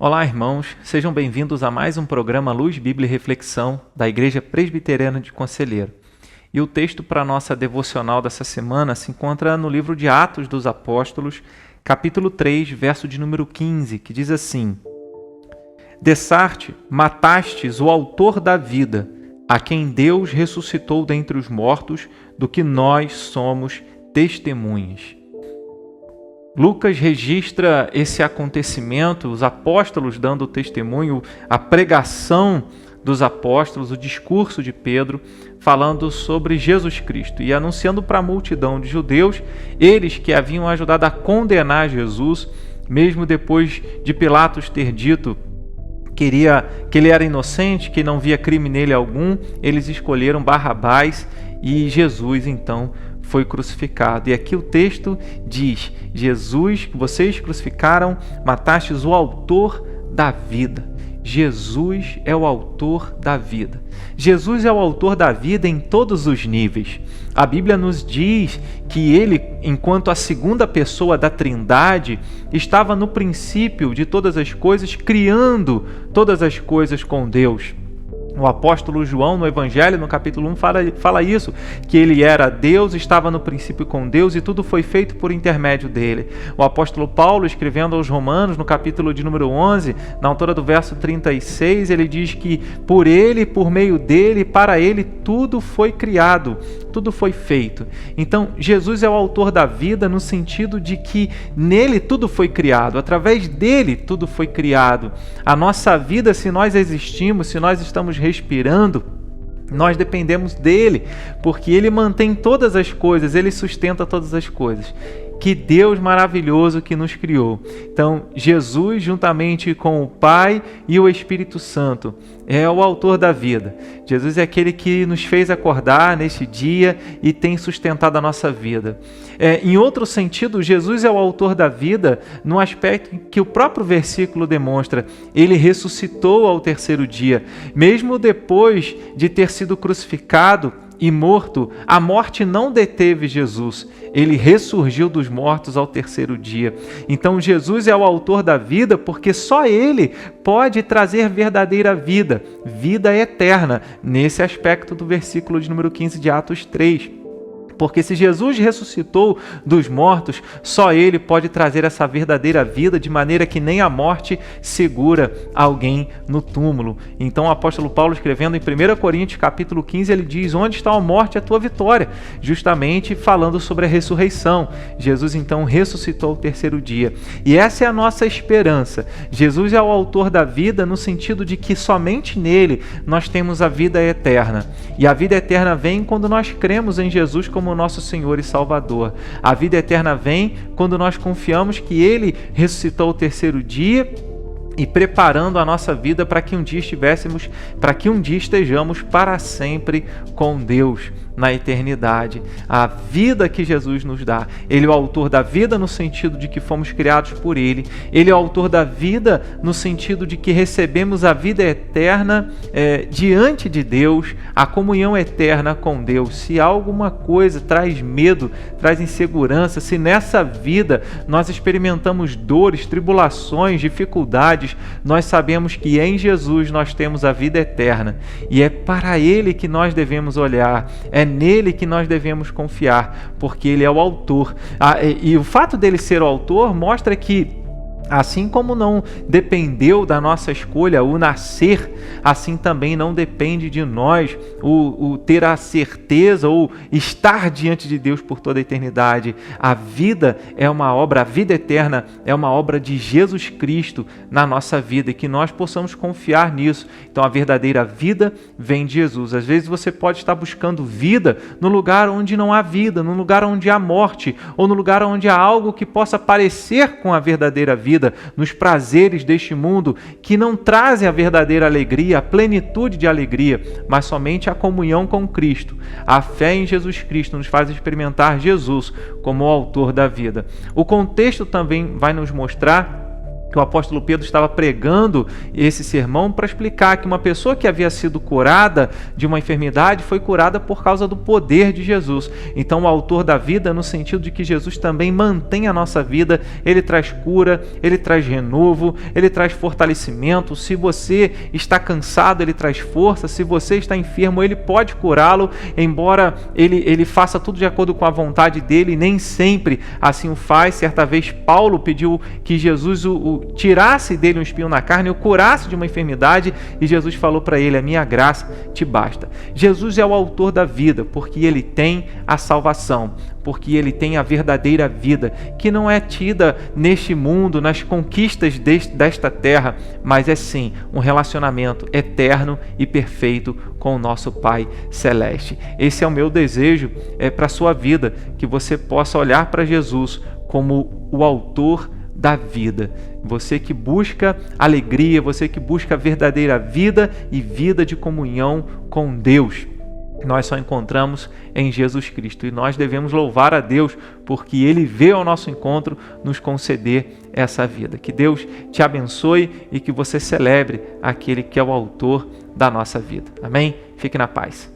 Olá, irmãos, sejam bem-vindos a mais um programa Luz, Bíblia e Reflexão da Igreja Presbiteriana de Conselheiro. E o texto para a nossa devocional dessa semana se encontra no livro de Atos dos Apóstolos, capítulo 3, verso de número 15, que diz assim: Dessarte, matastes o autor da vida, a quem Deus ressuscitou dentre os mortos, do que nós somos testemunhas. Lucas registra esse acontecimento, os apóstolos dando testemunho, a pregação dos apóstolos, o discurso de Pedro, falando sobre Jesus Cristo e anunciando para a multidão de judeus, eles que haviam ajudado a condenar Jesus, mesmo depois de Pilatos ter dito que ele era inocente, que não via crime nele algum, eles escolheram Barrabás e Jesus, então, foi crucificado. E aqui o texto diz: Jesus, que vocês crucificaram, matastes o autor da vida. Jesus é o autor da vida. Jesus é o autor da vida em todos os níveis. A Bíblia nos diz que ele, enquanto a segunda pessoa da Trindade, estava no princípio de todas as coisas, criando todas as coisas com Deus. O apóstolo João, no Evangelho, no capítulo 1, fala isso, que ele era Deus, estava no princípio com Deus e tudo foi feito por intermédio dele. O apóstolo Paulo, escrevendo aos Romanos, no capítulo de número 11, na altura do verso 36, ele diz que por ele, por meio dele, para ele, tudo foi criado, tudo foi feito. Então, Jesus é o autor da vida no sentido de que nele tudo foi criado, através dele tudo foi criado. A nossa vida, se nós existimos, se nós estamos respirando, nós dependemos dele, porque ele mantém todas as coisas, ele sustenta todas as coisas. Que Deus maravilhoso que nos criou. Então, Jesus, juntamente com o Pai e o Espírito Santo, é o autor da vida. Jesus é aquele que nos fez acordar neste dia e tem sustentado a nossa vida. Em outro sentido, Jesus é o autor da vida no aspecto que o próprio versículo demonstra. Ele ressuscitou ao terceiro dia. Mesmo depois de ter sido crucificado e morto, a morte não deteve Jesus. Ele ressurgiu dos mortos ao terceiro dia. Então Jesus é o autor da vida porque só ele pode trazer verdadeira vida, vida eterna, nesse aspecto do versículo de número 15 de Atos 3. Porque se Jesus ressuscitou dos mortos, só ele pode trazer essa verdadeira vida, de maneira que nem a morte segura alguém no túmulo. Então o apóstolo Paulo, escrevendo em 1 Coríntios capítulo 15, ele diz: onde está a morte, a tua vitória? Justamente falando sobre a ressurreição. Jesus então ressuscitou ao terceiro dia. E essa é a nossa esperança. Jesus é o autor da vida no sentido de que somente nele nós temos a vida eterna. E a vida eterna vem quando nós cremos em Jesus como nosso Senhor e Salvador. A vida eterna vem quando nós confiamos que ele ressuscitou ao terceiro dia e preparando a nossa vida para que um dia estejamos para sempre com Deus na eternidade. A vida que Jesus nos dá. Ele é o autor da vida no sentido de que fomos criados por ele. Ele é o autor da vida no sentido de que recebemos a vida eterna diante de Deus, a comunhão eterna com Deus. Se alguma coisa traz medo, traz insegurança, se nessa vida nós experimentamos dores, tribulações, dificuldades, nós sabemos que em Jesus nós temos a vida eterna e é para ele que nós devemos olhar, é nele que nós devemos confiar, porque ele é o autor. E o fato dele ser o autor mostra que assim como não dependeu da nossa escolha o nascer, assim também não depende de nós o ter a certeza ou estar diante de Deus por toda a eternidade. A vida é uma obra, a vida eterna é uma obra de Jesus Cristo na nossa vida e que nós possamos confiar nisso. Então a verdadeira vida vem de Jesus. Às vezes você pode estar buscando vida no lugar onde não há vida, no lugar onde há morte ou no lugar onde há algo que possa parecer com a verdadeira vida, nos prazeres deste mundo que não trazem a verdadeira alegria, a plenitude de alegria, mas somente a comunhão com Cristo. A fé em Jesus Cristo nos faz experimentar Jesus como o autor da vida. O contexto também vai nos mostrar que o apóstolo Pedro estava pregando esse sermão para explicar que uma pessoa que havia sido curada de uma enfermidade foi curada por causa do poder de Jesus. Então, o autor da vida, no sentido de que Jesus também mantém a nossa vida, ele traz cura, ele traz renovo, ele traz fortalecimento. Se você está cansado, ele traz força. Se você está enfermo, ele pode curá-lo, embora ele faça tudo de acordo com a vontade dele, nem sempre assim o faz. Certa vez, Paulo pediu que Jesus o tirasse dele um espinho na carne, o curasse de uma enfermidade, e Jesus falou para ele: a minha graça te basta. Jesus é o autor da vida, porque ele tem a salvação, porque ele tem a verdadeira vida, que não é tida neste mundo, nas conquistas desta terra, mas é sim um relacionamento eterno e perfeito com o nosso Pai Celeste. Esse é o meu desejo para a sua vida, que você possa olhar para Jesus como o autor da vida. Você que busca alegria, você que busca a verdadeira vida e vida de comunhão com Deus, nós só encontramos em Jesus Cristo, e nós devemos louvar a Deus porque Ele veio ao nosso encontro nos conceder essa vida. Que Deus te abençoe e que você celebre aquele que é o autor da nossa vida. Amém? Fique na paz.